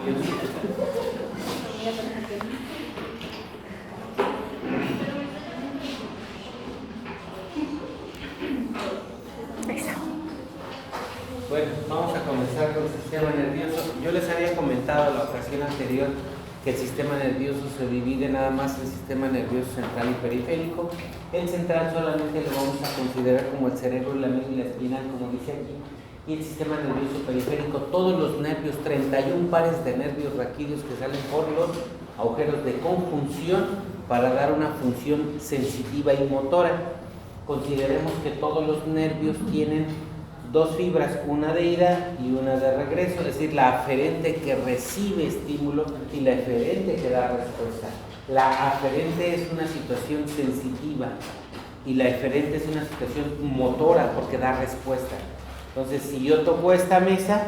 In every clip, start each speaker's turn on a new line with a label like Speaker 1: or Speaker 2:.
Speaker 1: Bueno, vamos a comenzar con el sistema nervioso. Yo les había comentado la ocasión anterior que el sistema nervioso se divide nada más en sistema nervioso central y periférico. El central solamente lo vamos a considerar como el cerebro, la médula espinal, como dice aquí. Y el sistema nervioso periférico, todos los nervios, 31 pares de nervios raquídeos que salen por los agujeros de conjunción para dar una función sensitiva y motora. Consideremos que todos los nervios tienen dos fibras, una de ida y una de regreso, es decir, la aferente que recibe estímulo y la eferente que da respuesta. La aferente es una situación sensitiva y la eferente es una situación motora porque da respuesta. Entonces, si yo toco esta mesa,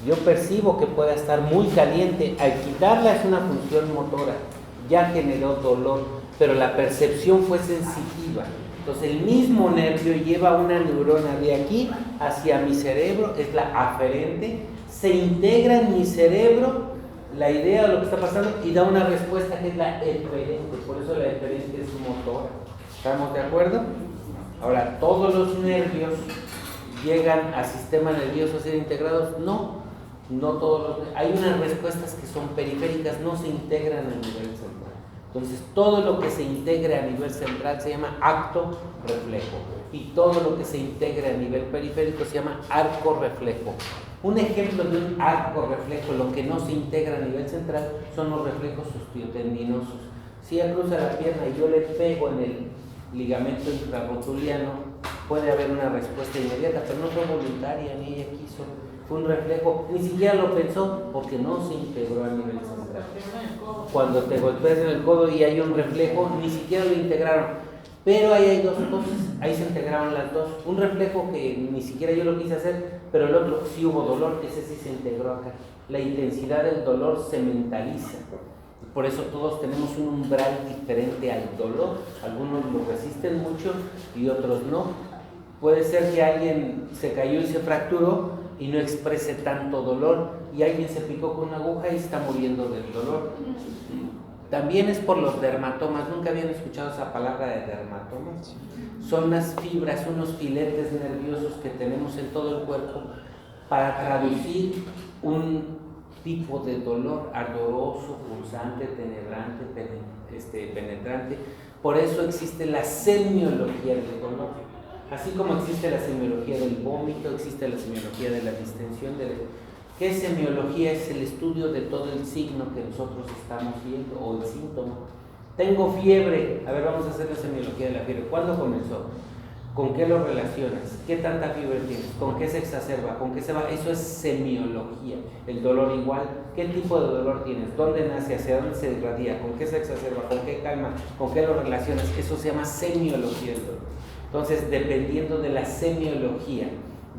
Speaker 1: yo percibo que pueda estar muy caliente. Al quitarla es una función motora, ya generó dolor, pero la percepción fue sensitiva. Entonces el mismo nervio lleva una neurona de aquí hacia mi cerebro, es la aferente, se integra en mi cerebro la idea de lo que está pasando y da una respuesta que es la eferente, por eso la eferente es motora. ¿Estamos de acuerdo? Ahora, ¿todos los nervios llegan al sistema nervioso a ser integrados? No todos los. Hay unas respuestas que son periféricas, no se integran a nivel central. Entonces, todo lo que se integre a nivel central se llama acto reflejo y todo lo que se integre a nivel periférico se llama arco reflejo. Un ejemplo de un arco reflejo, lo que no se integra a nivel central, son los reflejos osteotendinosos. Si ella cruza la pierna y yo le pego en el ligamento intrarrotuliano, puede haber una respuesta inmediata, pero no fue voluntaria, ni ella quiso. Fue un reflejo, ni siquiera lo pensó porque no se integró a nivel central. Cuando te golpeas en el codo y hay un reflejo, ni siquiera lo integraron. Pero ahí hay dos cosas, ahí se integraron las dos. Un reflejo que ni siquiera yo lo quise hacer, pero el otro sí hubo dolor, ese sí se integró acá. La intensidad del dolor se mentaliza. Por eso todos tenemos un umbral diferente al dolor. Algunos lo resisten mucho y otros no. Puede ser que alguien se cayó y se fracturó y no exprese tanto dolor, y alguien se picó con una aguja y está muriendo del dolor. También es por los dermatomas. ¿Nunca habían escuchado esa palabra de dermatomas? Son las fibras, unos filetes nerviosos que tenemos en todo el cuerpo para traducir un tipo de dolor ardoroso, pulsante, tenebrante, penetrante. Por eso existe la semiología del dolor. Así como existe la semiología del vómito, existe la semiología de la distensión. ¿Qué semiología? Es el estudio de todo el signo que nosotros estamos viendo, o el síntoma. Tengo fiebre. A ver, vamos a hacer la semiología de la fiebre. ¿Cuándo comenzó? ¿Con qué lo relacionas? ¿Qué tanta fiebre tienes? ¿Con qué se exacerba? ¿Con qué se va? Eso es semiología. El dolor igual. ¿Qué tipo de dolor tienes? ¿Dónde nace? ¿Hacia dónde se irradia? ¿Con qué se exacerba? ¿Con qué calma? ¿Con qué lo relacionas? Eso se llama semiología del dolor. Entonces, dependiendo de la semiología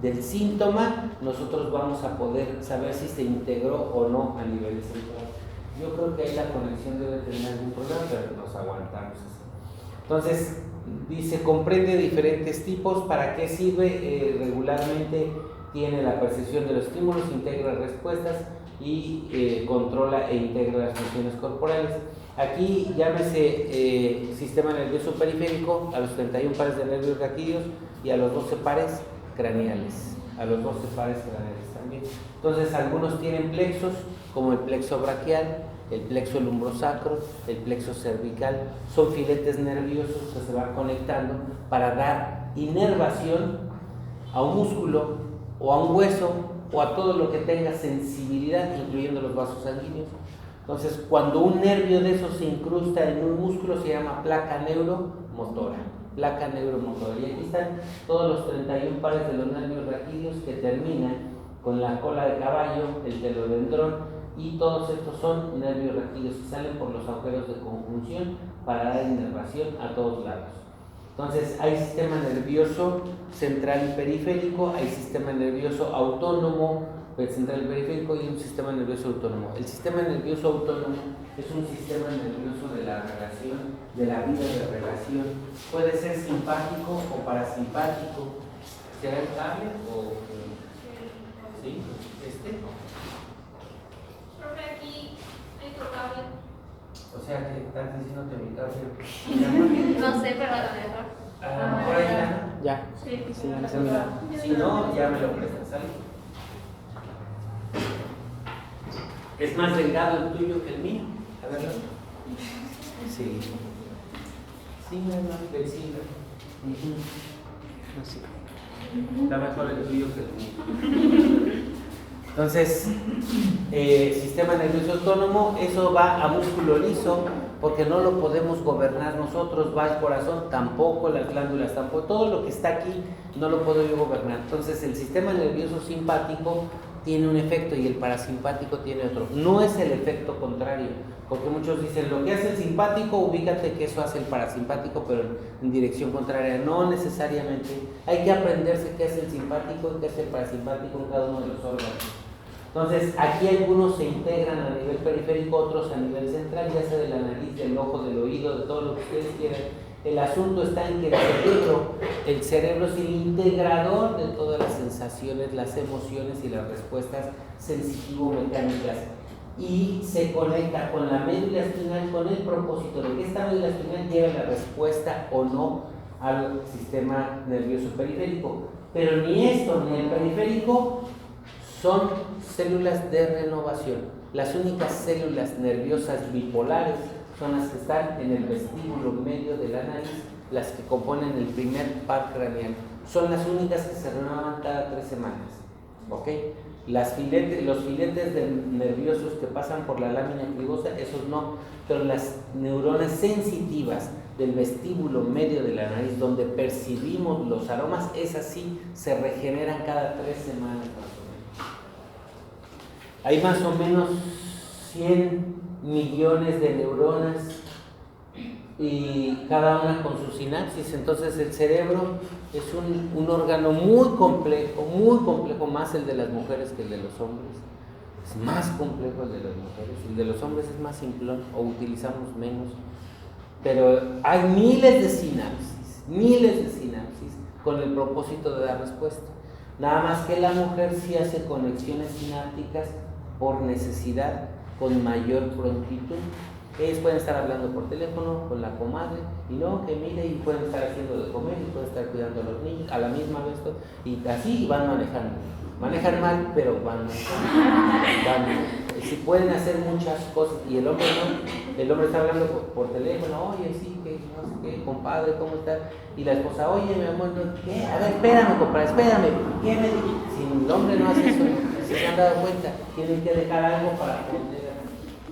Speaker 1: del síntoma, nosotros vamos a poder saber si se integró o no a nivel central. Yo creo que ahí la conexión debe tener algún problema, pero nos aguantamos así. Entonces, dice, comprende diferentes tipos. ¿Para qué sirve? Regularmente tiene la percepción de los estímulos, integra respuestas y controla e integra las funciones corporales. Aquí llámese sistema nervioso periférico a los 31 pares de nervios raquídeos y a los 12 pares craneales. A los 12 pares craneales también. Entonces, algunos tienen plexos, como el plexo braquial, el plexo lumbrosacro, el plexo cervical. Son filetes nerviosos que se van conectando para dar inervación a un músculo o a un hueso o a todo lo que tenga sensibilidad, incluyendo los vasos sanguíneos. Entonces, cuando un nervio de esos se incrusta en un músculo, se llama placa neuromotora. Placa neuromotora. Y aquí están todos los 31 pares de los nervios raquídeos que terminan con la cola de caballo, el telodendrón, y todos estos son nervios raquídeos que salen por los agujeros de conjunción para dar inervación a todos lados. Entonces, hay sistema nervioso central y periférico, hay sistema nervioso autónomo, central y periférico, y un sistema nervioso autónomo. El sistema nervioso autónomo es un sistema nervioso de la relación, de la vida de relación. Puede ser simpático o parasimpático. ¿Será el cable o...? ¿Sí?
Speaker 2: Profe, aquí
Speaker 1: sea que estás diciéndote mi causa.
Speaker 2: No sé, pero a lo mejor.
Speaker 1: A lo mejor ahí está.
Speaker 3: Ya.
Speaker 2: Sí,
Speaker 3: Sí, ya se mira.
Speaker 1: Si no, ya me lo prestas, ¿sale? Es más delgado el tuyo que el mío. A verlo. Sí. Sí, no es más flexible.
Speaker 3: Así.
Speaker 1: Está mejor el tuyo que el mío. Entonces, sistema nervioso autónomo, eso va a músculo liso, porque no lo podemos gobernar nosotros, va al corazón, tampoco, las glándulas tampoco, todo lo que está aquí no lo puedo yo gobernar. Entonces, el sistema nervioso simpático tiene un efecto y el parasimpático tiene otro. No es el efecto contrario, porque muchos dicen, lo que hace el simpático, ubícate que eso hace el parasimpático, pero en dirección contraria. No necesariamente. Hay que aprenderse qué hace el simpático y qué hace el parasimpático en cada uno de los órganos. Entonces, aquí algunos se integran a nivel periférico, otros a nivel central, ya sea de la nariz, del ojo, del oído, de todo lo que ustedes quieran. El asunto está en que el cerebro es el integrador de todas las sensaciones, las emociones y las respuestas sensitivo-mecánicas. Y se conecta con la médula espinal con el propósito de que esta médula espinal lleve la respuesta o no al sistema nervioso periférico. Pero ni esto ni el periférico son células de renovación. Las únicas células nerviosas bipolares son las que están en el vestíbulo medio de la nariz, las que componen el primer par craneal. Son las únicas que se renuevan cada 3 semanas. ¿Ok? Los filetes nerviosos que pasan por la lámina cribosa, esos no, pero las neuronas sensitivas del vestíbulo medio de la nariz, donde percibimos los aromas, esas sí se regeneran cada 3 semanas más o menos. Hay más o menos 100 millones de neuronas y cada una con su sinapsis. Entonces el cerebro es un órgano muy complejo, más el de las mujeres que el de los hombres. Es más complejo el de las mujeres, el de los hombres es más simplón o utilizamos menos, pero hay miles de sinapsis con el propósito de dar respuesta. Nada más que la mujer sí hace conexiones sinápticas por necesidad con mayor prontitud. Ellos pueden estar hablando por teléfono con la comadre y no, que mire, y pueden estar haciendo de comer y pueden estar cuidando a los niños a la misma vez, y así van manejando. Manejan mal, pero van. Si pueden hacer muchas cosas y el hombre no, el hombre está hablando por teléfono, oye, sí, que no sé qué, compadre, ¿cómo estás? Y la esposa, oye, mi amor, ¿qué? A ver, espérame, compadre, espérame, ¿qué me dijo? Si el hombre no hace eso, si se han dado cuenta, tienen que dejar algo para poder.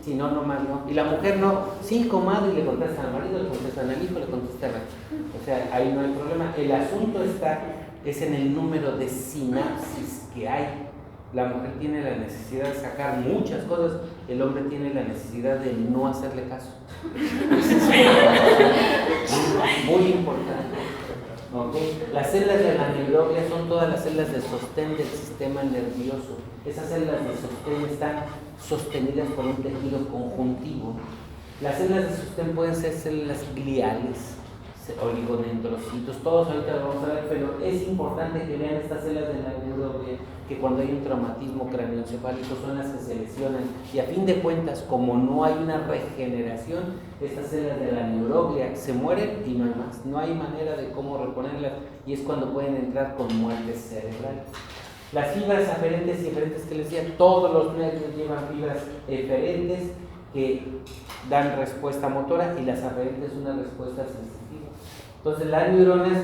Speaker 1: Si no, nomás no. Y la mujer no, sí, comadre, y le contestan al marido, le contestan al hijo, le contestan al... O sea, ahí no hay problema. El asunto es en el número de sinapsis que hay. La mujer tiene la necesidad de sacar muchas cosas, el hombre tiene la necesidad de no hacerle caso. Muy importante. ¿Okay? Las células de la neuroglia son todas las células de sostén del sistema nervioso. Esas células de sostén están sostenidas por un tejido conjuntivo. Las células de sostén pueden ser células gliales, oligodendrocitos, todos ahorita lo vamos a ver, pero es importante que vean estas células de la neuroglia, que cuando hay un traumatismo craneoencefálico son las que se lesionan, y a fin de cuentas, como no hay una regeneración, estas células de la neuroglia se mueren y no hay más, no hay manera de cómo reponerlas, y es cuando pueden entrar con muerte cerebral. Las fibras aferentes y eferentes que les decía, todos los nervios llevan fibras eferentes que dan respuesta motora y las aferentes una respuesta sensitiva. Entonces las neuronas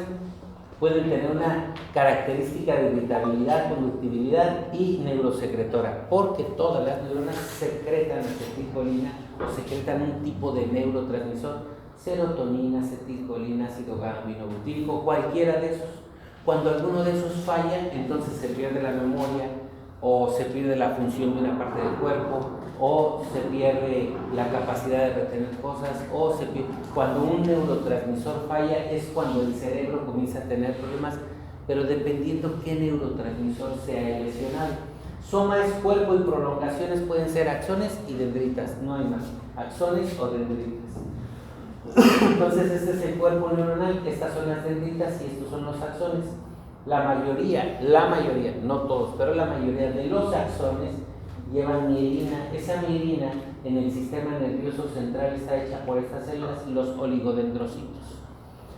Speaker 1: pueden tener una característica de irritabilidad, conductibilidad y neurosecretora, porque todas las neuronas secretan acetilcolina o secretan un tipo de neurotransmisor, serotonina, acetilcolina, ácido gamma-aminobutírico, cualquiera de esos. Cuando alguno de esos falla, entonces se pierde la memoria o se pierde la función de una parte del cuerpo o se pierde la capacidad de retener cosas o se pierde. Cuando un neurotransmisor falla es cuando el cerebro comienza a tener problemas, pero dependiendo qué neurotransmisor se haya lesionado. Soma es cuerpo y prolongaciones pueden ser axones y dendritas, no hay más, axones o dendritas. Entonces este es el cuerpo neuronal, estas son las dendritas y estos son los axones. La mayoría, no todos, pero la mayoría de los axones llevan mielina. Esa mielina en el sistema nervioso central está hecha por estas células, los oligodendrocitos.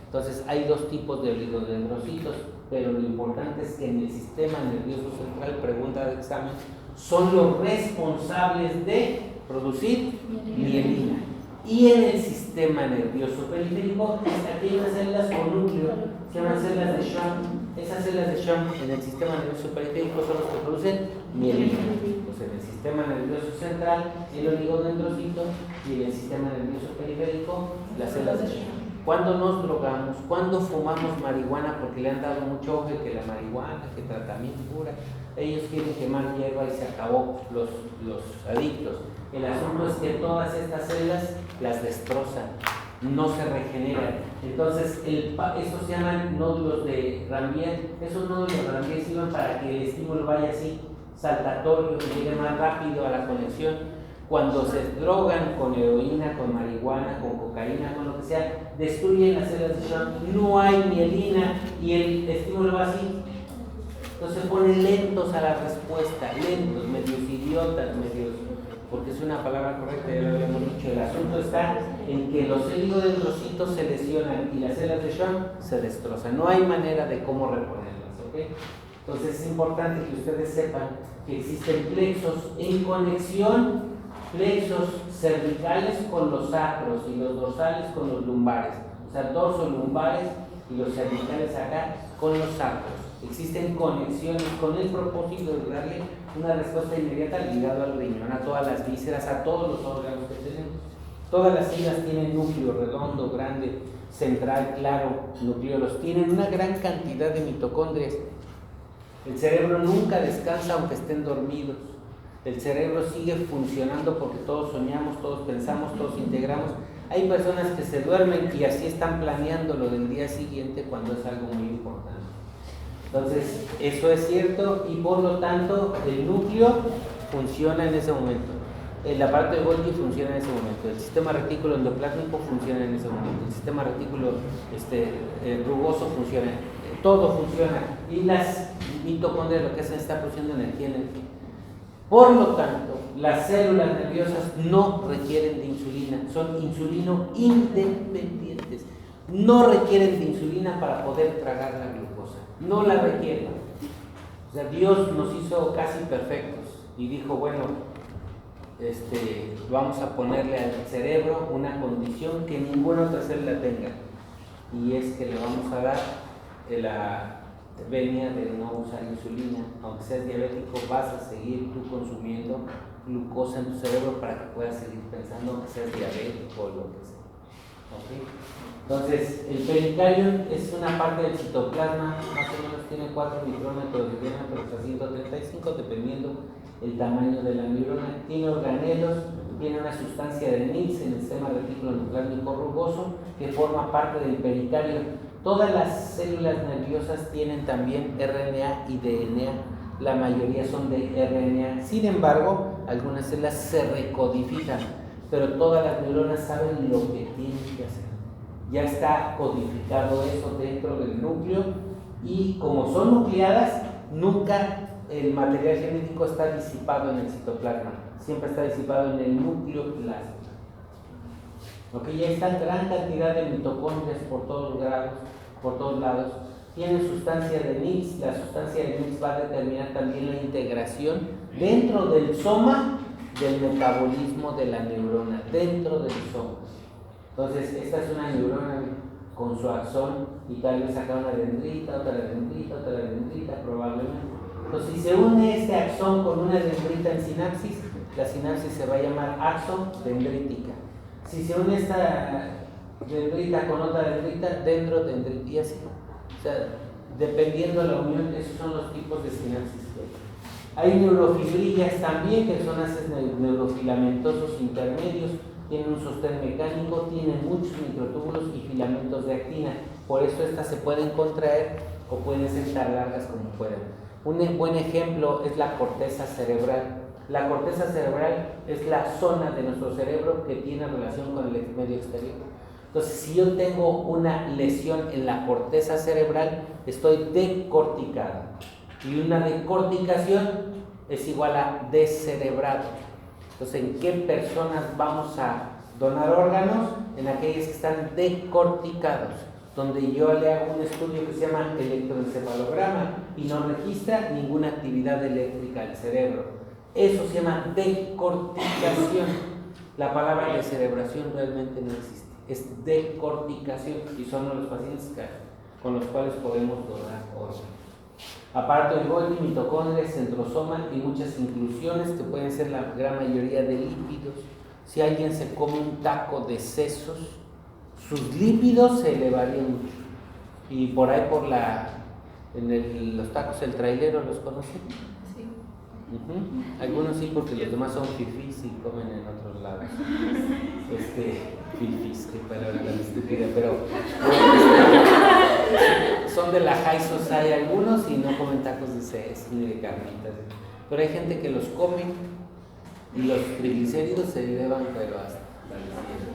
Speaker 1: Entonces hay dos tipos de oligodendrocitos, pero lo importante es que en el sistema nervioso central, pregunta de examen, son los responsables de producir mielina. Y en el sistema nervioso periférico, aquí hay unas células con núcleo, se llaman células de Schwann. Esas células de Schwann en el sistema nervioso periférico son los que producen mielina. Pues en el sistema nervioso central, el oligodendrocito, y en el sistema nervioso periférico, las células de Schwann. Cuando nos drogamos, cuando fumamos marihuana, porque le han dado mucho ojo que la marihuana, que tratamiento cura, ellos quieren quemar hierba y se acabó los adictos. El asunto es que todas estas células las destrozan, no se regeneran. Entonces, esos se llaman nódulos de Ranvier. Esos nódulos de Ranvier sirven para que el estímulo vaya así, saltatorio, que llegue más rápido a la conexión. Cuando se drogan con heroína, con marihuana, con cocaína, con lo que sea, destruyen las células de Schwann, no hay mielina y el estímulo va así. Entonces se ponen lentos a la respuesta, lentos, medios idiotas, medios, porque es una palabra correcta, ya lo habíamos dicho. El asunto está en que los oligodendrocitos se lesionan y las células de Schwann se destrozan. No hay manera de cómo reponerlas, ¿ok? Entonces es importante que ustedes sepan que existen plexos en conexión, plexos cervicales con los sacros y los dorsales con los lumbares, o sea, dorsolumbares y los cervicales acá con los sacros. Existen conexiones con el propósito de darle una respuesta inmediata ligada al riñón, a todas las vísceras, a todos los órganos que tenemos. Todas las células tienen núcleo redondo, grande, central, claro, nucleolos, tienen una gran cantidad de mitocondrias. El cerebro nunca descansa aunque estén dormidos. El cerebro sigue funcionando porque todos soñamos, todos pensamos, todos integramos. Hay personas que se duermen y así están planeando lo del día siguiente cuando es algo muy importante. Entonces, eso es cierto y por lo tanto el núcleo funciona en ese momento. La parte de Golgi funciona en ese momento. El sistema retículo endoplásmico funciona en ese momento. El sistema retículo rugoso funciona. Todo funciona. Y las mitocondrias lo que hacen está produciendo energía en el fin. Por lo tanto, las células nerviosas no requieren de insulina, son insulino independientes. No requieren de insulina para poder tragar la glucosa, no la requieren. O sea, Dios nos hizo casi perfectos y dijo, bueno, vamos a ponerle al cerebro una condición que ninguna otra célula tenga, y es que le vamos a dar la venia de no usar insulina. Aunque seas diabético, vas a seguir tú consumiendo glucosa en tu cerebro para que puedas seguir pensando aunque seas diabético o lo que sea. ¿Okay? Entonces, el pericardio es una parte del citoplasma, más o menos tiene 4 micrómetros de diámetro hasta 135, dependiendo el tamaño de la neurona. Tiene organelos, tiene una sustancia de Nils en el sistema retículo endoplásmico rugoso que forma parte del pericardio. Todas las células nerviosas tienen también RNA y DNA, la mayoría son de RNA. Sin embargo, algunas células se recodifican, pero todas las neuronas saben lo que tienen que hacer. Ya está codificado eso dentro del núcleo y como son nucleadas, nunca el material genético está disipado en el citoplasma, siempre está disipado en el núcleo plasma. Okay, ya está gran cantidad de mitocondrias por todos lados. Tiene sustancia de Nils. La sustancia de Nils va a determinar también la integración dentro del soma del metabolismo de la neurona, dentro del soma. Entonces, esta es una neurona con su axón y tal vez acá una dendrita, otra dendrita, probablemente. Entonces, si se une este axón con una dendrita en sinapsis, la sinapsis se va a llamar axodendrítica. Si se une esta dendrita con otra dendrita, dendrodendrita y así. O sea, dependiendo de la unión, esos son los tipos de sinapsis que hay. Hay neurofibrillas también, que son haces neurofilamentosos intermedios, tienen un sostén mecánico, tienen muchos microtúbulos y filamentos de actina. Por eso estas se pueden contraer o pueden ser tan largas como puedan. Un buen ejemplo es la corteza cerebral. La corteza cerebral es la zona de nuestro cerebro que tiene relación con el medio exterior. Entonces, si yo tengo una lesión en la corteza cerebral, estoy decorticado. Y una decorticación es igual a descerebrado. Entonces, ¿en qué personas vamos a donar órganos? En aquellos que están decorticados, donde yo le hago un estudio que se llama electroencefalograma y no registra ninguna actividad eléctrica del cerebro. Eso se llama decorticación. La palabra descerebración realmente no existe, es decorticación y son los pacientes con los cuales podemos donar órganos. Aparato de Golgi, mitocondrias, centrosoma y muchas inclusiones que pueden ser la gran mayoría de lípidos. Si alguien se come un taco de sesos, sus lípidos se elevarían mucho. Y por ahí los tacos el trailero, ¿los conocen?
Speaker 2: Sí.
Speaker 1: Algunos sí, porque los demás son fifís y comen en otros lados. Fifís, qué palabra tan estúpida, pero son de la high society algunos y no comen tacos de sesos ni de carnitas. Pero hay gente que los come y los triglicéridos se elevan, pero hasta el cielo.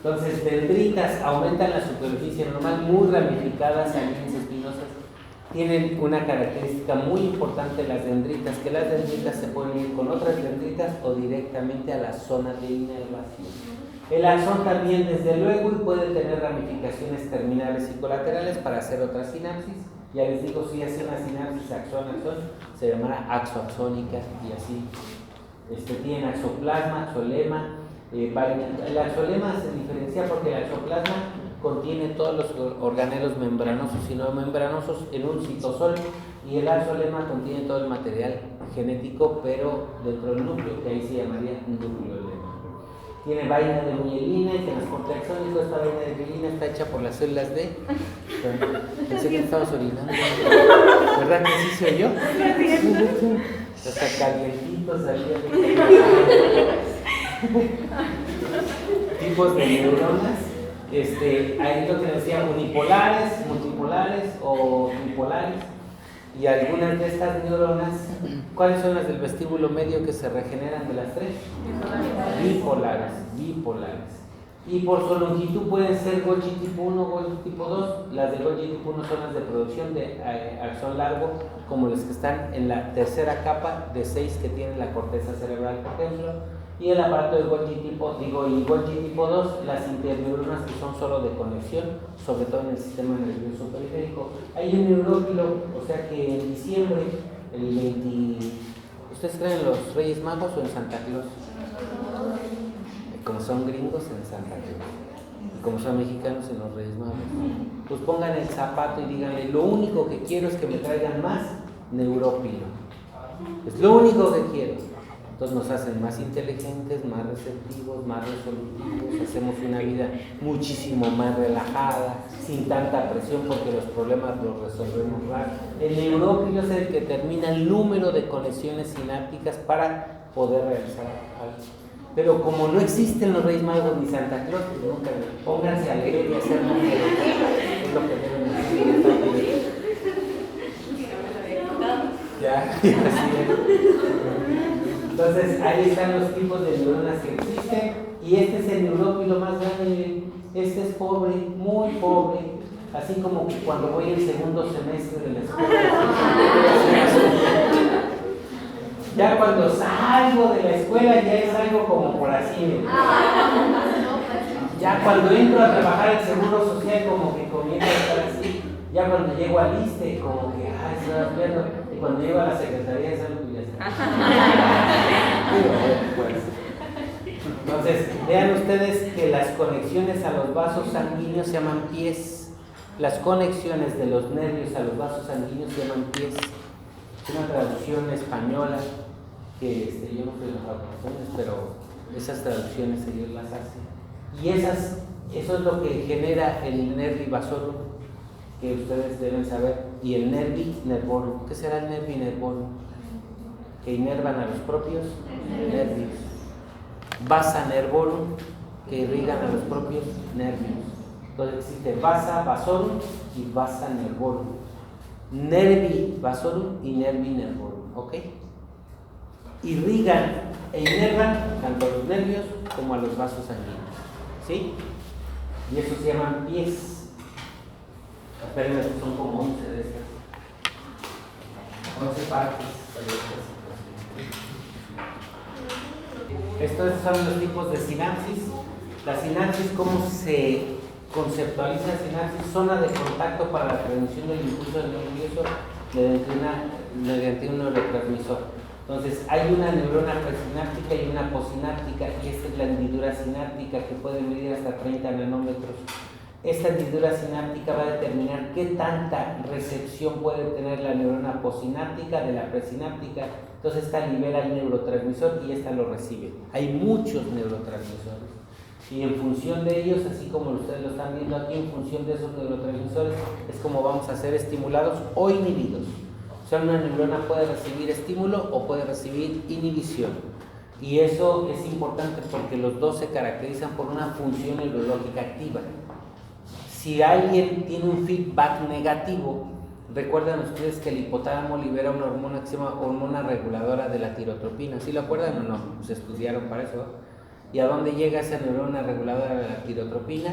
Speaker 1: Entonces, dendritas aumentan la superficie normal, muy ramificadas, líneas espinosas. Tienen una característica muy importante las dendritas, que las dendritas se pueden ir con otras dendritas o directamente a la zona de inervación. El axón también, desde luego, y puede tener ramificaciones terminales y colaterales para hacer otra sinapsis. Ya les digo, si hace una sinapsis axón-axón, se llamará axoaxónica y así. Tiene axoplasma, axolema. El axolema se diferencia porque el axoplasma contiene todos los organelos membranosos y no membranosos en un citosol, y el axolema contiene todo el material genético, pero dentro del núcleo, que ahí se llamaría nucleolema. Tiene vaina de mielina y transporte axónico. Esta vaina de mielina está hecha por las células de... Pensé que estabas orinando. ¿Verdad que sí soy yo? Hasta calientito salía. Tipos de neuronas. Ahí lo que decía, unipolares, multipolares o tripolares. Y algunas de estas neuronas, ¿cuáles son las del vestíbulo medio que se regeneran de las tres? Bipolares. Y por su longitud pueden ser Golgi tipo 1, Golgi tipo 2. Las de Golgi tipo 1 son las de producción de axón largo, como las que están en la tercera capa de 6 que tiene la corteza cerebral, por ejemplo. Y el aparato de Golgi tipo 2, las interneuronas que son solo de conexión, sobre todo en el sistema nervioso periférico. Hay un neurófilo, o sea que en diciembre, el 20... ¿Ustedes creen en los Reyes Magos o en Santa Claus? Como son gringos, en Santa Claus. Y como son mexicanos, en los Reyes Magos. Pues pongan el zapato y díganle, lo único que quiero es que me traigan más neurófilo. Es lo único que quiero. Entonces nos hacen más inteligentes, más receptivos, más resolutivos, hacemos una vida muchísimo más relajada, sin tanta presión, porque los problemas los resolvemos rápido. El neurófilo es el que determina el número de conexiones sinápticas para poder realizar algo. Pero como no existen los Reyes Magos ni Santa Claus, pues nunca pónganse alegres y hacer números. Es lo que deben decir. Ya, así es. Entonces, ahí están los tipos de neuronas que existen, y este es el neurófilo más grande. Este es pobre, muy pobre, así como que cuando voy el segundo semestre de la escuela. Ya cuando salgo de la escuela ya es algo como por así. Ya cuando entro a trabajar el seguro social como que comienza a estar así. Ya cuando llego al ISSSTE como que, estoy viendo. Y cuando llego a la Secretaría de Salud ya está. Entonces, vean ustedes que las conexiones a los vasos sanguíneos se llaman pies. Las conexiones de los nervios a los vasos sanguíneos se llaman pies. Es una traducción española que yo no sé las traducciones, pero esas traducciones ellos las hacen. Y eso es lo que genera el nervi vasorum, que ustedes deben saber, y el nervi nervorum. ¿Qué será el nervi nervorum? Que inervan a los propios nervios. Vasa nervorum, que irrigan a los propios nervios. Entonces existe vasa vasorum y vasa nervorum. Nervi vasorum y nervi nervorum, ¿ok? Irrigan e inervan tanto a los nervios como a los vasos sanguíneos, ¿sí? Y eso se llaman pies. Espérenme, son como 11 de estas. 11 partes. Estos son los tipos de sinapsis. La sinapsis, ¿cómo se conceptualiza la sinapsis? Zona de contacto para la transmisión del impulso nervioso mediante un neurotransmisor. Entonces, hay una neurona presináptica y una posináptica, y esta es la hendidura sináptica que puede medir hasta 30 nanómetros. Esta hendidura sináptica va a determinar qué tanta recepción puede tener la neurona posináptica de la presináptica. Entonces, esta libera el neurotransmisor y esta lo recibe. Hay muchos neurotransmisores. Y en función de ellos, así como ustedes lo están viendo aquí, en función de esos neurotransmisores, es como vamos a ser estimulados o inhibidos. O sea, una neurona puede recibir estímulo o puede recibir inhibición. Y eso es importante porque los dos se caracterizan por una función neurológica activa. Si alguien tiene un feedback negativo, recuerdan ustedes que el hipotálamo libera una hormona que se llama hormona reguladora de la tirotropina. ¿Sí lo acuerdan o no? Pues estudiaron para eso. ¿Y a dónde llega esa neurona reguladora de la tirotropina?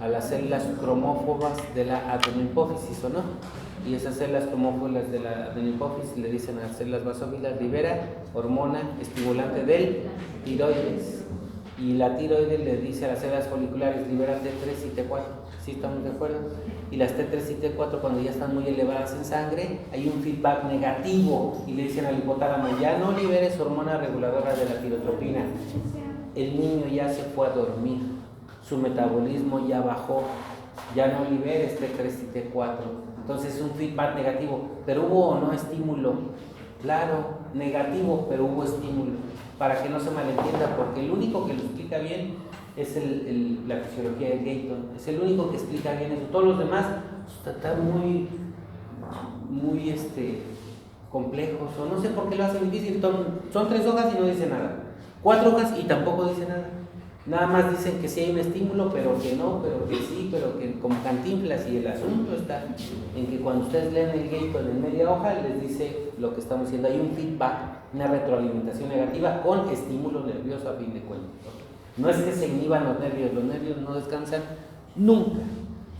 Speaker 1: A las células cromófobas de la adenopófisis, ¿o no? Y esas células cromófolas de la adenopófisis le dicen a las células basófilas: libera hormona estimulante del tiroides. Y la tiroides le dice a las células foliculares: libera T3 y T4. ¿Sí estamos de acuerdo? Y las T3 y T4, cuando ya están muy elevadas en sangre, hay un feedback negativo y le dicen al hipotálamo: ya no liberes hormona reguladora de la tirotropina. El niño ya se fue a dormir, su metabolismo ya bajó, ya no liberes T3 y T4. Entonces es un feedback negativo, pero hubo o no estímulo. Claro, negativo, pero hubo estímulo. Para que no se malentienda, porque el único que lo explica bien es la fisiología de Gayton. Es el único que explica bien eso. Todos los demás están muy complejos, o no sé por qué lo hacen difícil. Son 3 hojas y no dice nada. 4 hojas y tampoco dice nada. Nada más dicen que sí hay un estímulo, pero que no, pero que sí, pero que como Cantinflas. Y el asunto está en que cuando ustedes leen el Gayton en media hoja, les dice lo que estamos diciendo. Hay un feedback, una retroalimentación negativa con estímulo nervioso a fin de cuentas. No es que se inhiban los nervios no descansan nunca.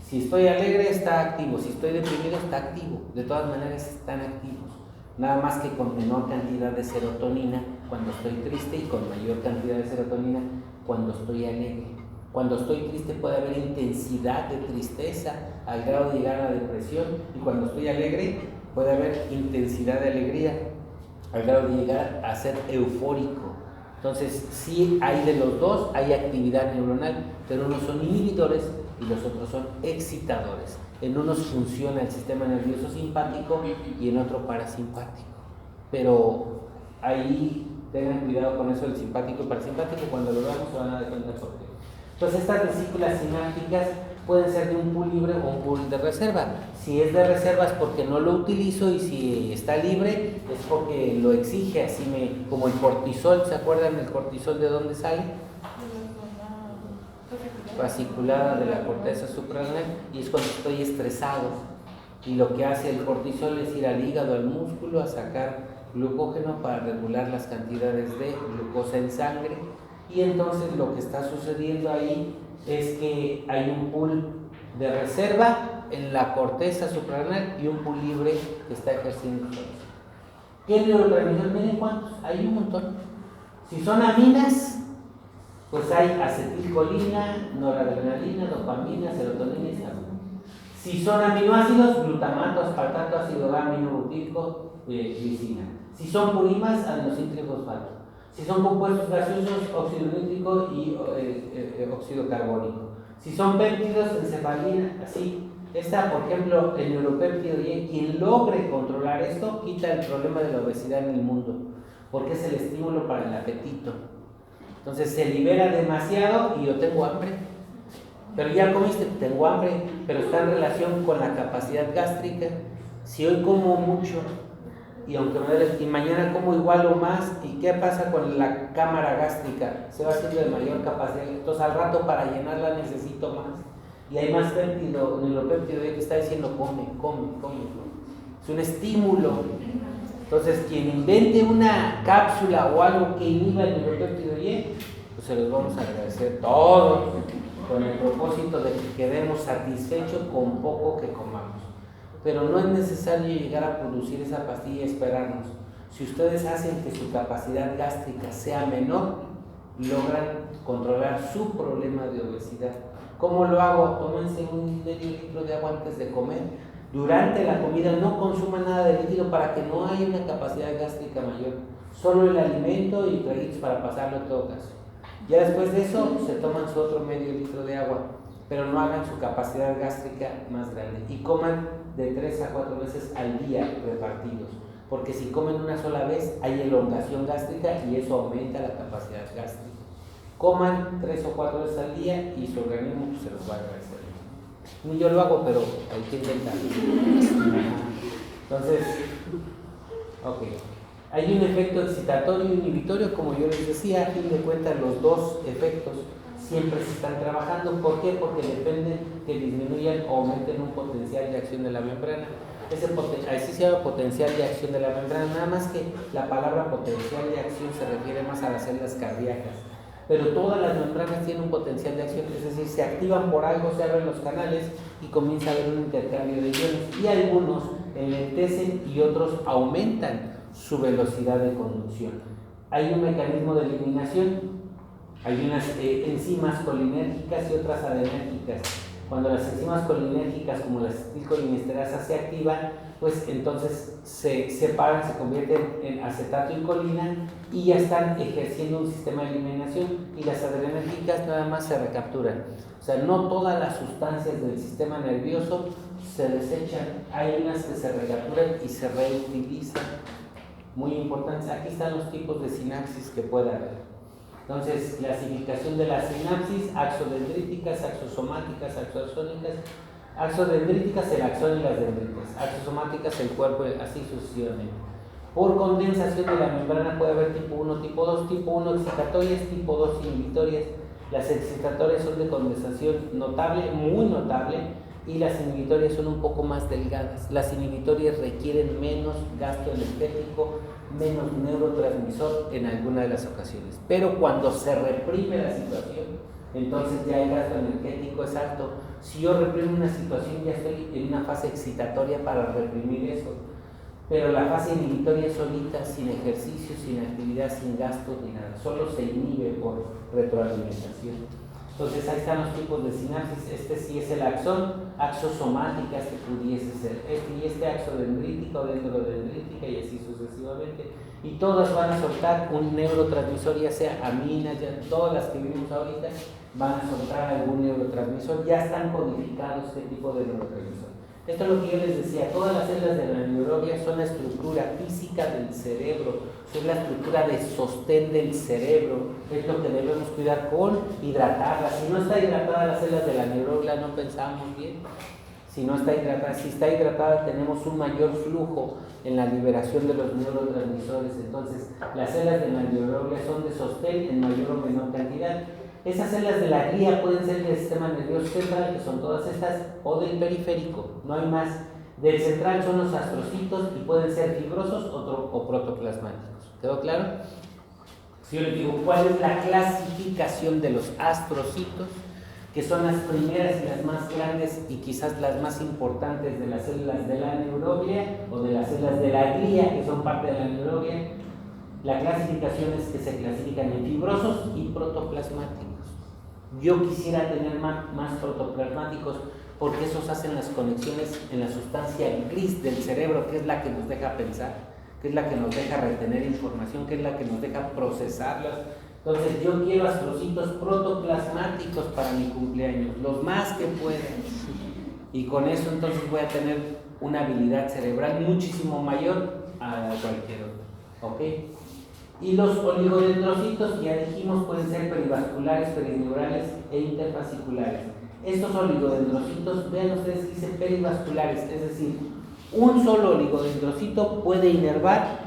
Speaker 1: Si estoy alegre, está activo. Si estoy deprimido, está activo. De todas maneras, están activos. Nada más que con menor cantidad de serotonina cuando estoy triste y con mayor cantidad de serotonina cuando estoy alegre. Cuando estoy triste puede haber intensidad de tristeza al grado de llegar a la depresión, y cuando estoy alegre puede haber intensidad de alegría al grado de llegar a ser eufórico. Entonces, sí hay de los dos, hay actividad neuronal, pero unos son inhibidores y los otros son excitadores. En unos funciona el sistema nervioso simpático y en otro parasimpático. Pero ahí tengan cuidado con eso del simpático y parasimpático. Cuando lo veamos se van a dar cuenta por qué. Entonces, estas vesículas sinápticas pueden ser de un pool libre o un pool de reserva. Si es de reserva es porque no lo utilizo, y si está libre es porque lo exige. Así como el cortisol. ¿Se acuerdan del cortisol de dónde sale? Fasciculada de la corteza suprarrenal, y es cuando estoy estresado, y lo que hace el cortisol es ir al hígado, al músculo, a sacar glucógeno para regular las cantidades de glucosa en sangre. Y entonces lo que está sucediendo ahí es que hay un pool de reserva en la corteza suprarrenal y un pool libre que está ejerciendo todo eso. ¿Qué neurotransmisores? Miren cuántos, hay un montón. Si son aminas, pues hay acetilcolina, noradrenalina, dopamina, serotonina y sabor. Si son aminoácidos, glutamato, aspartato, ácido gamma-aminobutírico, glicina. Si son purimas, adenosíntrifosfato. Si son compuestos gaseosos, óxido nítrico y óxido carbónico. Si son péptidos, encefalina, así. Por ejemplo, el neuropéptido Y, quien logre controlar esto, quita el problema de la obesidad en el mundo, porque es el estímulo para el apetito. Entonces se libera demasiado y yo tengo hambre. Pero ya comiste, tengo hambre, pero está en relación con la capacidad gástrica. Si hoy como mucho y aunque me duele, y mañana como igual o más, ¿y qué pasa con la cámara gástrica? Se va haciendo de mayor capacidad. Entonces al rato para llenarla necesito más. Y hay más péptido, neuropéptido que está diciendo come. Es un estímulo. Entonces, quien invente una cápsula o algo que inhiba el neuropéptido Y, pues se los vamos a agradecer todos, con el propósito de que quedemos satisfechos con poco que comamos. Pero no es necesario llegar a producir esa pastilla y esperarnos. Si ustedes hacen que su capacidad gástrica sea menor, logran controlar su problema de obesidad. ¿Cómo lo hago? Tómense un medio litro de agua antes de comer. Durante la comida no consuman nada de líquido para que no haya una capacidad gástrica mayor. Solo el alimento y traguitos para pasarlo en todo caso. Ya después de eso se toman su otro medio litro de agua, pero no hagan su capacidad gástrica más grande y coman de 3 a 4 veces al día repartidos, porque si comen una sola vez hay elongación gástrica y eso aumenta la capacidad gástrica. Coman 3 o 4 veces al día y su organismo pues, se los va a agradecer. Ni yo lo hago, pero hay que intentarlo. Entonces, ok. Hay un efecto excitatorio y inhibitorio, como yo les decía, a fin de cuentas los dos efectos siempre se están trabajando. ¿Por qué? Porque dependen que disminuyan o aumenten un potencial de acción de la membrana. Así se llama potencial de acción de la membrana, nada más que la palabra potencial de acción se refiere más a las células cardíacas. Pero todas las membranas tienen un potencial de acción, es decir, se activan por algo, se abren los canales y comienza a haber un intercambio de iones. Y algunos enlentecen y otros aumentan su velocidad de conducción. Hay un mecanismo de eliminación, hay unas enzimas colinérgicas y otras adenérgicas. Cuando las enzimas colinérgicas como la acetilcolinesterasa se activan, pues entonces se separan, se convierten en acetato y colina y ya están ejerciendo un sistema de eliminación, y las adrenérgicas nada más se recapturan. O sea, no todas las sustancias del sistema nervioso se desechan, hay unas que se recapturan y se reutilizan. Muy importantes, aquí están los tipos de sinapsis que puede haber. Entonces, clasificación de las sinapsis: axodendríticas, axosomáticas, axoasónicas. Axodendríticas, el axón y las dendritas. Axosomáticas, el cuerpo, así sucesivamente. Por condensación de la membrana puede haber tipo 1, tipo 2, tipo 1 excitatorias, tipo 2 inhibitorias. Las excitatorias son de condensación notable, muy notable, y las inhibitorias son un poco más delgadas. Las inhibitorias requieren menos gasto energético, menos neurotransmisor en alguna de las ocasiones. Pero cuando se reprime la situación, entonces ya el gasto energético es alto. Si yo reprimo una situación, ya estoy en una fase excitatoria para reprimir eso. Pero la fase inhibitoria solita, sin ejercicio, sin actividad, sin gasto ni nada, solo se inhibe por retroalimentación. Entonces ahí están los tipos de sinapsis. Este sí es el axón, axosomática, este pudiese ser este axodendrítica o dendrodendrítica y así sucesivamente. Y todas van a soltar un neurotransmisor, ya sea aminas, ya todas las que vimos ahorita van a soltar algún neurotransmisor, ya están codificados este tipo de neurotransmisor. Esto es lo que yo les decía, todas las células de la neuroglia son la estructura física del cerebro, son la estructura de sostén del cerebro, es lo que debemos cuidar con hidratarlas. Si no está hidratada las células de la neuroglia, no pensamos bien. Si no está hidratada, si está hidratada tenemos un mayor flujo en la liberación de los neurotransmisores. Entonces, las células de la neuroglia son de sostén en mayor o menor cantidad. Esas células de la glía pueden ser del sistema nervioso central, que son todas estas, o del periférico, no hay más. Del central son los astrocitos y pueden ser fibrosos o protoplasmáticos. ¿Quedó claro? Si yo les digo, ¿cuál es la clasificación de los astrocitos? Que son las primeras y las más grandes y quizás las más importantes de las células de la neuroglia o de las células de la glía, que son parte de la neuroglia. La clasificación es que se clasifican en fibrosos y protoplasmáticos. Yo quisiera tener más protoplasmáticos porque esos hacen las conexiones en la sustancia gris del cerebro, que es la que nos deja pensar, que es la que nos deja retener información, que es la que nos deja procesarlas. Entonces yo quiero astrocitos protoplasmáticos para mi cumpleaños, los más que puedan. Y con eso entonces voy a tener una habilidad cerebral muchísimo mayor a cualquier otro. ¿Ok? Y los oligodendrocitos, ya dijimos, pueden ser perivasculares, perineurales e interfasciculares. Estos oligodendrocitos, vean ustedes que dicen perivasculares, es decir, un solo oligodendrocito puede inervar,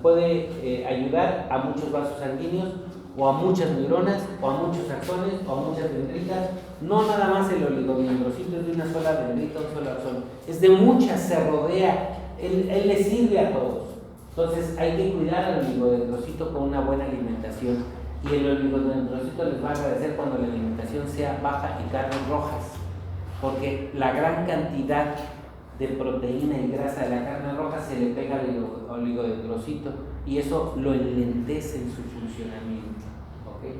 Speaker 1: puede ayudar a muchos vasos sanguíneos, o a muchas neuronas, o a muchos axones, o a muchas dendritas. No nada más el oligodendrocito es de una sola dendrita, un solo axón, es de muchas, se rodea, él le sirve a todos. Entonces hay que cuidar al oligodendrocito con una buena alimentación, y el oligodendrocito les va a agradecer cuando la alimentación sea baja en carnes rojas, porque la gran cantidad de proteína y grasa de la carne roja se le pega al oligodendrocito y eso lo enlentece en su funcionamiento. ¿Okay?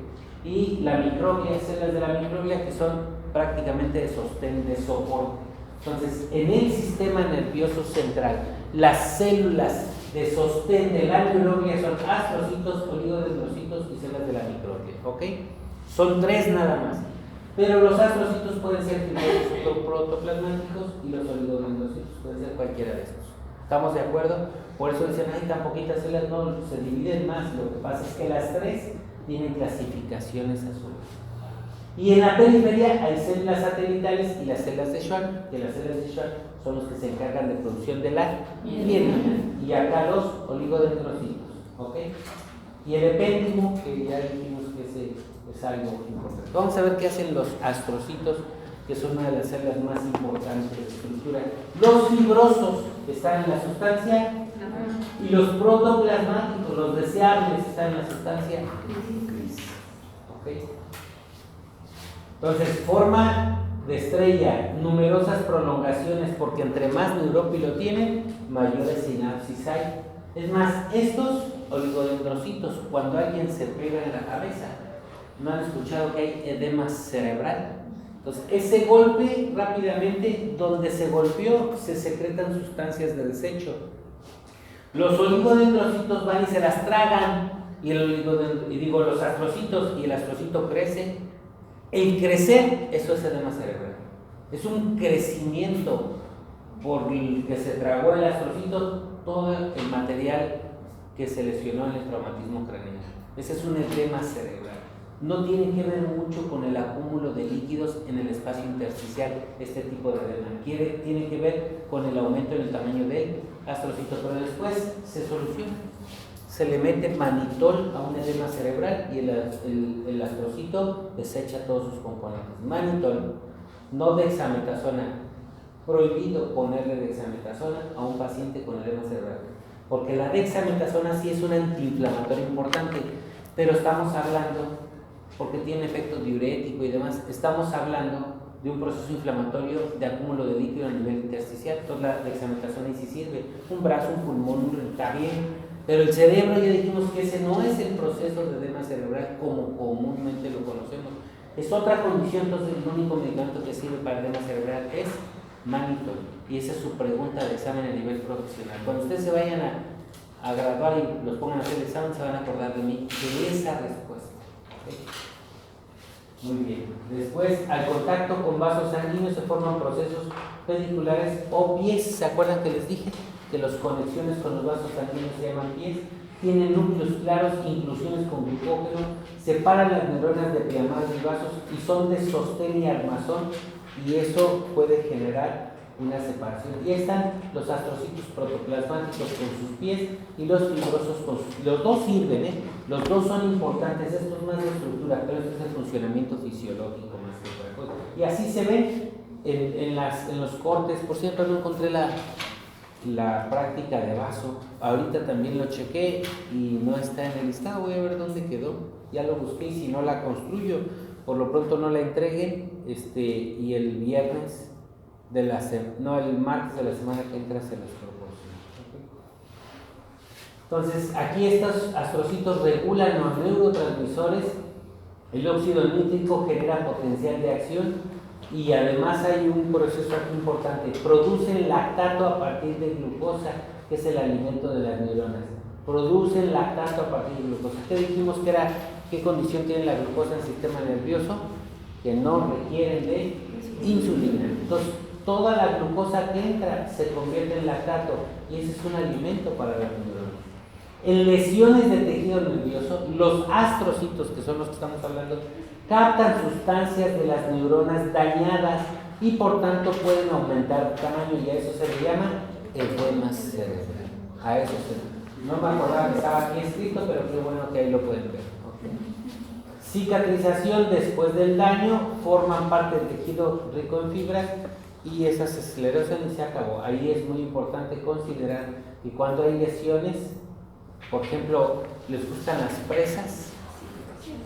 Speaker 1: Y la microglia, células de la microglia que son prácticamente de sostén, de soporte. Entonces, en el sistema nervioso central, las células de sostén de la neuroglia son astrocitos, oligodendrocitos y células de la microglia. ¿Ok? Son 3 nada más. Pero los astrocitos pueden ser fibrosos protoplasmáticos y los oligodendrocitos pueden ser cualquiera de estos. ¿Estamos de acuerdo? Por eso dicen, hay tan poquitas células, no, se dividen más. Lo que pasa es que las 3 tienen clasificaciones a su vez. Y en la periferia hay células satelitales y las células de Schwann, que las células de Schwann son los que se encargan de producción de la mielina. Y acá los oligodendrocitos. ¿Ok? Y el epéndimo, que ya dijimos que es algo importante. Vamos a ver qué hacen los astrocitos, que son una de las células más importantes de estructura. Los fibrosos están en la sustancia y los protoplasmáticos, los deseables, están en la sustancia gris. ¿Ok? Entonces, forma de estrella, numerosas prolongaciones, porque entre más neurópilo tienen, mayores sinapsis hay. Es más, estos oligodendrocitos, cuando alguien se pega en la cabeza, ¿no han escuchado que hay edema cerebral? Entonces, ese golpe rápidamente, donde se golpeó, se secretan sustancias de desecho. Los oligodendrocitos van y se las tragan, y los astrocitos, y el astrocito crece. El crecer, eso es edema cerebral. Es un crecimiento por el que se tragó el astrocito todo el material que se lesionó en el traumatismo craneal. Ese es un edema cerebral. No tiene que ver mucho con el acúmulo de líquidos en el espacio intersticial, este tipo de edema. Tiene que ver con el aumento en el tamaño del astrocito, pero después se soluciona. Se le mete manitol a un edema cerebral y el astrocito desecha todos sus componentes. Manitol, no dexametasona. Prohibido ponerle dexametasona a un paciente con edema cerebral, porque la dexametasona sí es un antiinflamatorio importante, pero estamos hablando, porque tiene efecto diurético y demás, estamos hablando de un proceso inflamatorio de acúmulo de líquido a nivel intersticial. Entonces la dexametasona sí sirve. Un brazo, un pulmón, está bien. Pero el cerebro, ya dijimos que ese no es el proceso de edema cerebral como comúnmente lo conocemos. Es otra condición, entonces el único medicamento que sirve para el edema cerebral es manitol. Y esa es su pregunta de examen a nivel profesional. Cuando ustedes se vayan a graduar y los pongan a hacer el examen, se van a acordar de mí, de esa respuesta. ¿Okay? Muy bien. Después, al contacto con vasos sanguíneos se forman procesos pediculares o pies. ¿Se acuerdan que les dije que las conexiones con los vasos sanguíneos se llaman pies? Tienen núcleos claros, inclusiones con glucógeno, separan las neuronas de priamadas y vasos y son de sostén y armazón, y eso puede generar una separación. Y están los astrocitos protoplasmáticos con sus pies y los fibrosos con sus pies. Los dos sirven, los dos son importantes. Esto es más de estructura, pero esto es el funcionamiento fisiológico más que otra cosa. Y así se ve en los cortes. Por cierto, no encontré la práctica de vaso. Ahorita también lo chequé y no está en el listado. Voy a ver dónde quedó. Ya lo busqué y si no la construyo, por lo pronto no la entreguen. Y el viernes el martes de la semana que entra se los proporciono. ¿Okay? Entonces, aquí estos astrocitos regulan los neurotransmisores. El óxido nítrico genera potencial de acción y además hay un proceso aquí importante. Producen lactato a partir de glucosa, que es el alimento de las neuronas. Producen lactato a partir de glucosa. ¿Qué dijimos que era? ¿Qué condición tiene la glucosa en el sistema nervioso? Que no requieren de insulina. Entonces, toda la glucosa que entra se convierte en lactato y ese es un alimento para las neuronas. En lesiones de tejido nervioso, los astrocitos, que son los que estamos hablando, captan sustancias de las neuronas dañadas y por tanto pueden aumentar tamaño y a eso se le llama edema cerebral. A eso no me acordaba que estaba aquí escrito, pero qué bueno que ahí lo pueden ver. Okay. Cicatrización después del daño, forman parte del tejido rico en fibras y esas se esclerosan y se acabó. Ahí es muy importante considerar que cuando hay lesiones, por ejemplo, les gustan las fresas,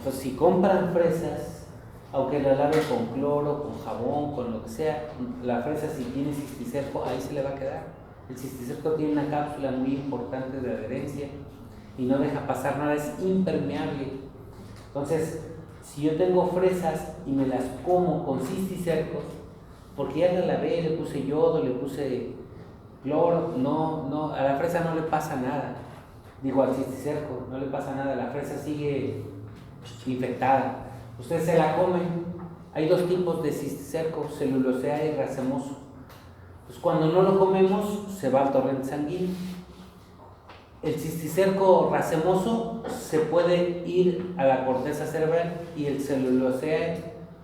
Speaker 1: pues si compran fresas aunque la laven con cloro, con jabón, con lo que sea, la fresa si tiene cisticerco, ahí se le va a quedar. El cisticerco tiene una cápsula muy importante de adherencia y no deja pasar nada, es impermeable. Entonces, si yo tengo fresas y me las como con cisticercos, porque ya la lavé, le puse yodo, le puse cloro, no, a la fresa no le pasa nada. Digo, al cisticerco no le pasa nada, la fresa sigue infectada. Ustedes se la comen. Hay dos tipos de cisticerco, celulosea y racemoso. Pues cuando no lo comemos, se va al torrente sanguíneo. El cisticerco racemoso se puede ir a la corteza cerebral y el celulosea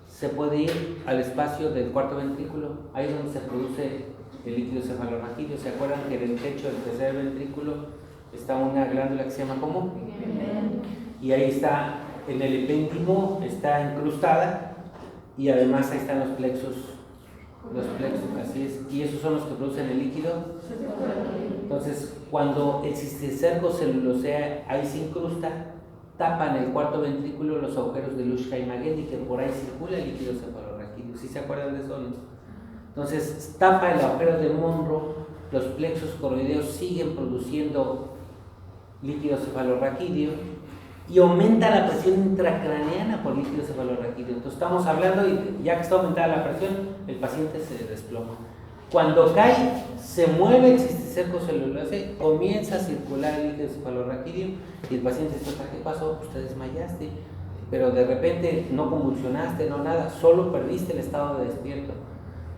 Speaker 1: se puede ir al espacio del cuarto ventrículo, ahí es donde se produce el líquido cefalorraquídeo. ¿Se acuerdan que en el techo del tercer ventrículo está una glándula que se llama ¿cómo? Y ahí está, en el epéndimo está incrustada y además ahí están los plexos, así es, y esos son los que producen el líquido. Entonces, cuando el cisticerco celulosea ahí se incrusta, tapan el cuarto ventrículo los agujeros de Luschheim-Magendie, que por ahí circula el líquido cefalorraquídeo. ¿Sí se acuerdan de eso, no? Entonces, tapa el agujero de Monro, los plexos coroideos siguen produciendo líquido cefalorraquídeo y aumenta la presión intracraneana por líquido cefalorraquídeo. Entonces, estamos hablando, y ya que está aumentada la presión, el paciente se desploma. Cuando cae, se mueve el cisticerco celulosea, comienza a circular el líquido cefalorraquídeo y el paciente dice: ¿qué pasó? Pues te desmayaste, pero de repente no convulsionaste, no nada, solo perdiste el estado de despierto,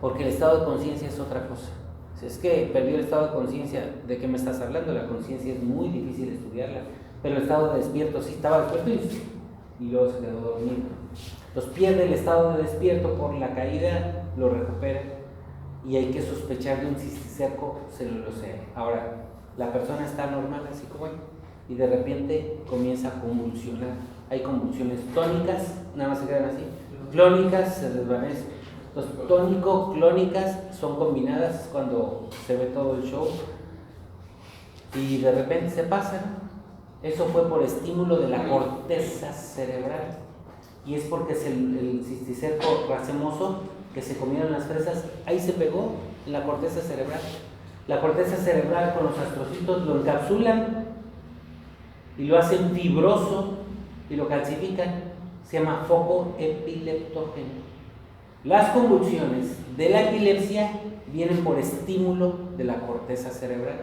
Speaker 1: porque el estado de conciencia es otra cosa. Si es que perdió el estado de conciencia, ¿de qué me estás hablando? La conciencia es muy difícil estudiarla, pero el estado de despierto sí estaba despierto y luego se quedó dormido. Entonces pierde el estado de despierto por la caída, lo recupera. Y hay que sospechar de un cisticerco celulosea. Ahora, la persona está normal, así como hay, y de repente comienza a convulsionar. Hay convulsiones tónicas, nada más se quedan así, clónicas, se desvanecen. Entonces, tónico-clónicas son combinadas cuando se ve todo el show y de repente se pasa, ¿no? Eso fue por estímulo de la corteza cerebral y es porque es el cisticerco racemoso que se comieron las fresas, ahí se pegó en la corteza cerebral. La corteza cerebral con los astrocitos lo encapsulan y lo hacen fibroso y lo calcifican. Se llama foco epileptógeno. Las convulsiones de la epilepsia vienen por estímulo de la corteza cerebral.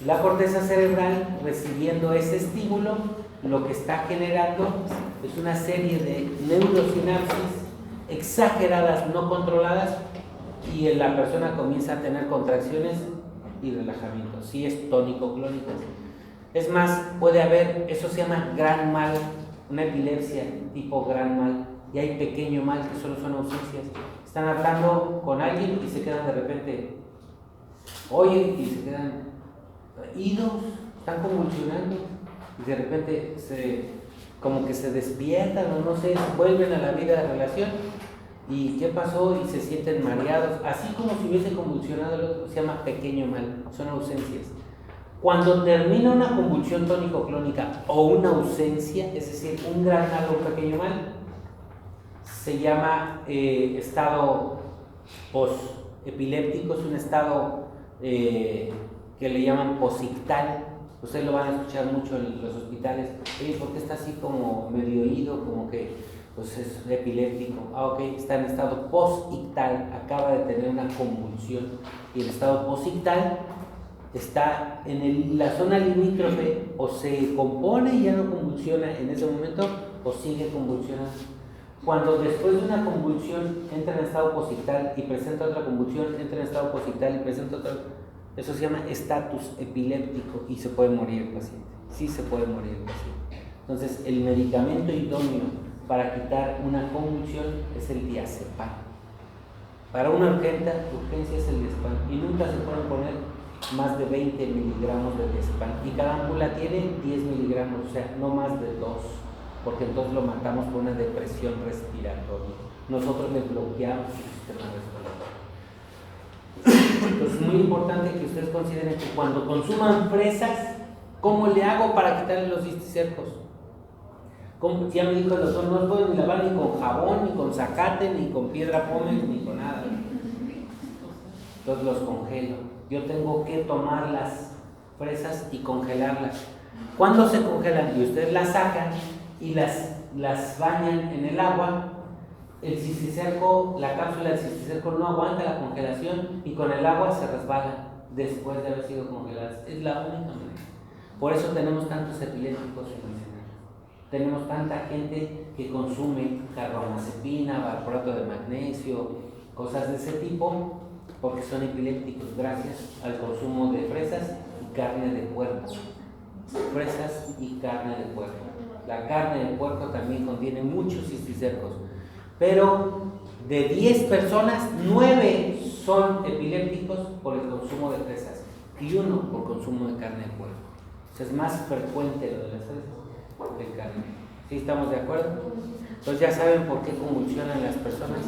Speaker 1: La corteza cerebral, recibiendo ese estímulo, lo que está generando es una serie de neurosinapsis exageradas, no controladas, y la persona comienza a tener contracciones y relajamiento. Sí, es tónico-clónica. Es más, puede haber, eso se llama gran mal, una epilepsia tipo gran mal, y hay pequeño mal que solo son ausencias. Están hablando con alguien y se quedan de repente, oyen y se quedan idos, están convulsionando y de repente como que se despiertan o no sé, vuelven a la vida de relación. ¿Y qué pasó? Y se sienten mareados, así como si hubiese convulsionado el otro. Se llama pequeño mal, son ausencias. Cuando termina una convulsión tónico-clónica o una ausencia, es decir, un gran mal o un pequeño mal, se llama estado posepiléptico, es un estado que le llaman posictal. Ustedes lo van a escuchar mucho en los hospitales. ¿Por qué está así como medio oído, como que pues es epiléptico? Ok, está en estado posictal, acaba de tener una convulsión. Y el estado posictal está en la zona limítrofe, o se compone y ya no convulsiona en ese momento, o sigue convulsionando. Cuando después de una convulsión entra en estado posictal y presenta otra convulsión, entra en estado posictal y presenta otra, eso se llama estatus epiléptico y se puede morir el paciente. Sí se puede morir el paciente. Entonces, el medicamento idóneo para quitar una convulsión es el diazepam. Para una urgencia es el diazepam y nunca se pueden poner más de 20 miligramos de diazepam y cada ámpula tiene 10 miligramos, o sea, no más de 2, porque entonces lo matamos por una depresión respiratoria. Nosotros le bloqueamos el sistema respiratorio. Entonces es muy importante que ustedes consideren que cuando consuman fresas, ¿cómo le hago para quitarle los cisticercos? Ya me dijo el doctor, no puedo ni lavar ni con jabón, ni con zacate, ni con piedra pómez, ni con nada. Entonces los congelo. Yo tengo que tomar las fresas y congelarlas. ¿Cuándo se congelan? Y ustedes las sacan y las bañan en el agua. El cisticerco, la cápsula del cisticerco no aguanta la congelación y con el agua se resbala después de haber sido congeladas. Es la única manera. Por eso tenemos tantos epilépticos en el escenario. Tenemos tanta gente que consume carbamazepina, valproato de magnesio, cosas de ese tipo, porque son epilépticos gracias al consumo de fresas y carne de puerco. Fresas y carne de puerco. La carne de puerco también contiene muchos cisticercos, pero de 10 personas, 9 son epilépticos por el consumo de fresas y 1 por consumo de carne de puerco. O sea, es más frecuente lo de las fresas que el carne. ¿Sí estamos de acuerdo? Entonces ya saben por qué convulsionan las personas,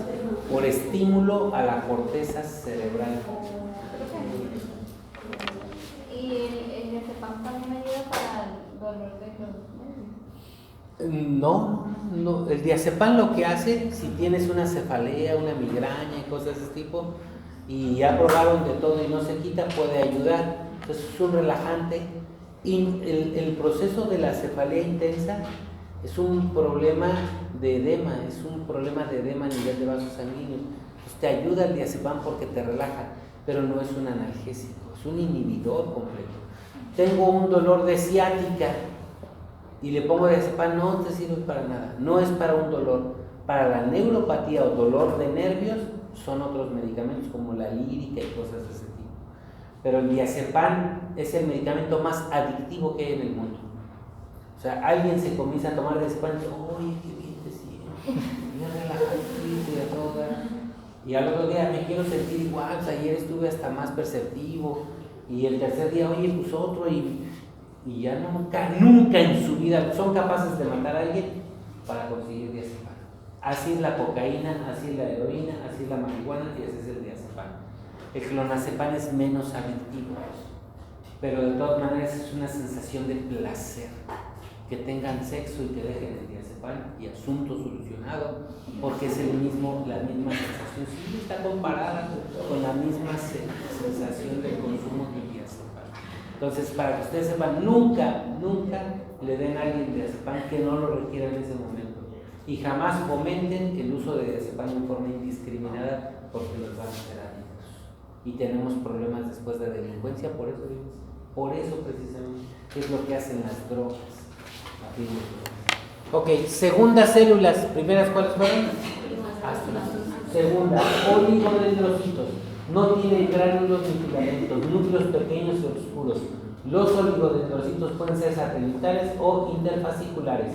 Speaker 1: por estímulo a la corteza cerebral.
Speaker 2: ¿Y el diazepam también ayuda para el dolor de los nervios?
Speaker 1: No, el diazepam lo que hace, si tienes una cefalea, una migraña y cosas de ese tipo, y ya probaron de todo y no se quita, puede ayudar. Entonces es un relajante. Y el proceso de la cefalea intensa es un problema de edema, a nivel de vasos sanguíneos. Pues te ayuda el diazepam porque te relaja, pero no es un analgésico, es un inhibidor completo. Tengo un dolor de ciática y le pongo diazepam, no te sirve para nada, no es para un dolor. Para la neuropatía o dolor de nervios son otros medicamentos como la lírica y cosas de ese tipo. Pero el diazepam es el medicamento más adictivo que hay en el mundo. O sea, alguien se comienza a tomar diazepam y dice, oye, qué bien te siento, me relajadito y a toda. Y al otro día me quiero sentir igual, o sea, ayer estuve hasta más perceptivo. Y el tercer día, oye, pues otro, y ya nunca en su vida son capaces de matar a alguien para conseguir diazepam. Así es la cocaína, así es la heroína, así es la marihuana y así es el diazepam. El clonazepam es menos adictivo, pero de todas maneras es una sensación de placer. Que tengan sexo y que dejen el diazepam y asunto solucionado, porque es la misma sensación. Sí, está comparada con la misma sensación del consumo del diazepam. Entonces, para que ustedes sepan, nunca le den a alguien diazepam que no lo requiera en ese momento. Y jamás fomenten el uso de diazepam en forma indiscriminada, porque los van a hacer adictos. Y tenemos problemas después de delincuencia, por eso precisamente es lo que hacen las drogas. Ok, segundas células, primeras ¿cuáles fueron? Segunda, oligodendrocitos. No tienen gránulos ni filamentos, núcleos pequeños y oscuros. Los oligodendrocitos pueden ser satelitales o interfasciculares.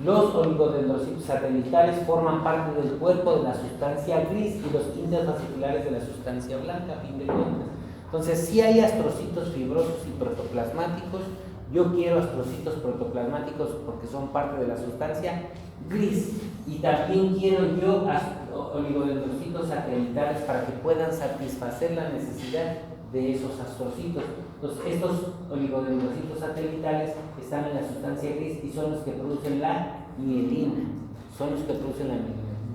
Speaker 1: Los oligodendrocitos satelitales forman parte del cuerpo de la sustancia gris y los interfasciculares de la sustancia blanca, a fin de cuentas. Entonces, si hay astrocitos fibrosos y protoplasmáticos, yo quiero astrocitos protoplasmáticos porque son parte de la sustancia gris. Y también quiero yo oligodendrocitos satelitales para que puedan satisfacer la necesidad de esos astrocitos. Entonces, estos oligodendrocitos satelitales están en la sustancia gris y son los que producen la mielina.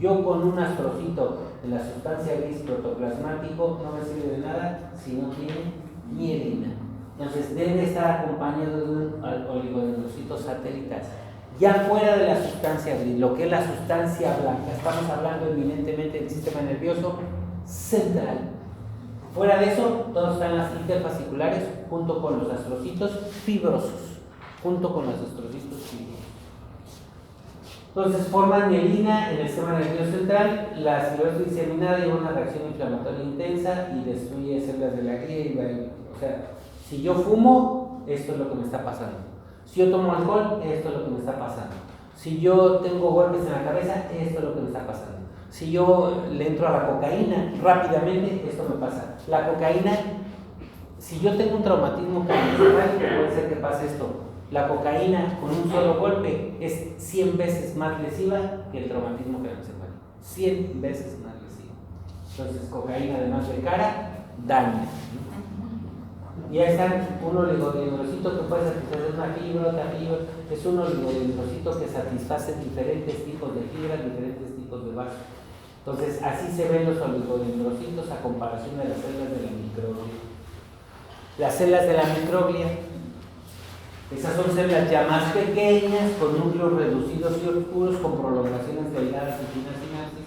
Speaker 1: Yo con un astrocito en la sustancia gris protoplasmático no me sirve de nada si no tiene mielina. Entonces debe estar acompañado de un oligodendrocito satelital. Ya fuera de la sustancia gris, lo que es la sustancia blanca, estamos hablando evidentemente del sistema nervioso central. Fuera de eso, todos están las interfasciculares junto con los astrocitos fibrosos. Entonces forman mielina en el sistema nervioso central. La esclerosis diseminada lleva una reacción inflamatoria intensa y destruye células de la glía. O sea, si yo fumo, esto es lo que me está pasando. Si yo tomo alcohol, esto es lo que me está pasando. Si yo tengo golpes en la cabeza, esto es lo que me está pasando. Si yo le entro a la cocaína rápidamente, esto me pasa. La cocaína, si yo tengo un traumatismo cranial, puede ser que pase esto. La cocaína con un solo golpe es 100 veces más lesiva que el traumatismo craneoencefálico. 100 veces más lesiva. Entonces, cocaína además de cara, daña. Y ahí están un oligodendrocito que puede satisfacer una fibra, otra fibra. Es un oligodendrocito que satisface diferentes tipos de fibras, diferentes tipos de vasos. Entonces, así se ven los oligodendrocitos a comparación de las células de la microglia. Las células de la microglia, esas son células ya más pequeñas, con núcleos reducidos y oscuros, con prolongaciones delgadas y finas sinapsis.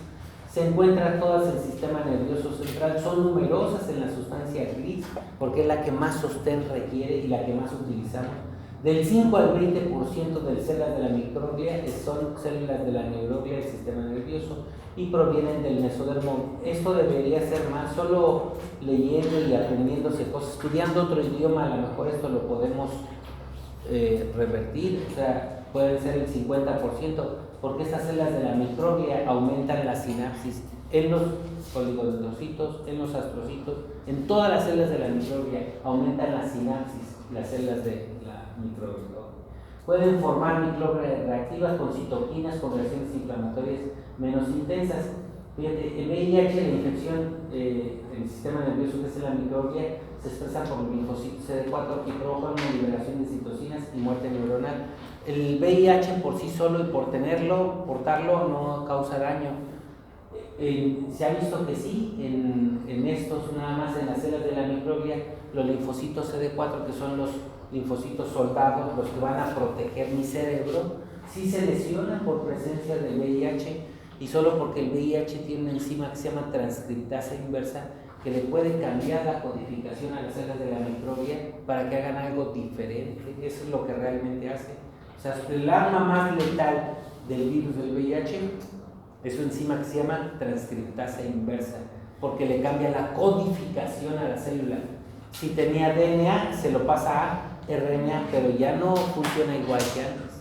Speaker 1: Se encuentran todas en el sistema nervioso central, son numerosas en la sustancia gris, porque es la que más sostén requiere y la que más utilizamos. Del 5 al 20% de células de la microglia son células de la neuroglia del sistema nervioso y provienen del mesodermo. Esto debería ser más, solo leyendo y aprendiéndose cosas, estudiando otro idioma, a lo mejor esto lo podemos revertir, o sea, puede ser el 50%, porque estas células de la microglia aumentan la sinapsis en los oligodendrocitos, en los astrocitos, en todas las células de la microglia aumentan la sinapsis, las células de la microglia. Pueden formar microglias reactivas con citoquinas, con reacciones inflamatorias menos intensas. Fíjate, el VIH, la infección del sistema nervioso que es la microglia, se expresa por el linfocito CD4 que provoca una liberación de citocinas y muerte neuronal. El VIH por sí solo y por portarlo no causa daño. Se ha visto que sí, en estos, nada más en las células de la microglia, los linfocitos CD4, que son los linfocitos soldados, los que van a proteger mi cerebro, sí se lesionan por presencia del VIH, y solo porque el VIH tiene una enzima que se llama transcriptasa inversa, que le puede cambiar la codificación a las células de la microglia para que hagan algo diferente. Eso es lo que realmente hace. O sea, el arma más letal del virus del VIH es su enzima que se llama transcriptasa inversa, porque le cambia la codificación a la célula. Si tenía DNA, se lo pasa a RNA, pero ya no funciona igual que antes.